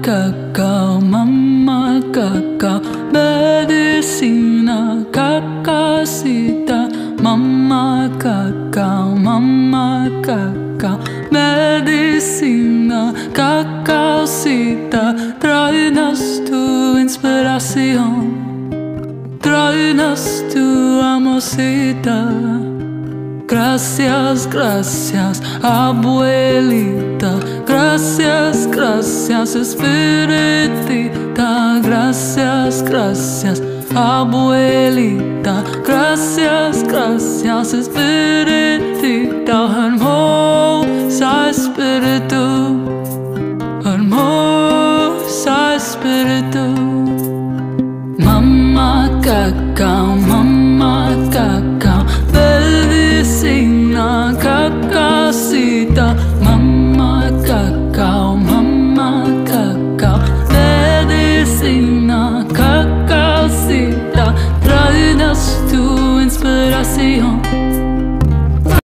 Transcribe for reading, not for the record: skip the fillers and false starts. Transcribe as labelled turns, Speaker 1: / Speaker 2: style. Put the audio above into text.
Speaker 1: cacao, medicina, cacacita. Mamá cacao, medicina, cacaucita. Tráenos tu inspiración, tráenos tu amorcita. Gracias, gracias, abuelita. Gracias, gracias, espiritita. Gracias, gracias, abuelita. Gracias, gracias, espiritita. Hermosa espíritu, hermosa espíritu. Mamá cacao,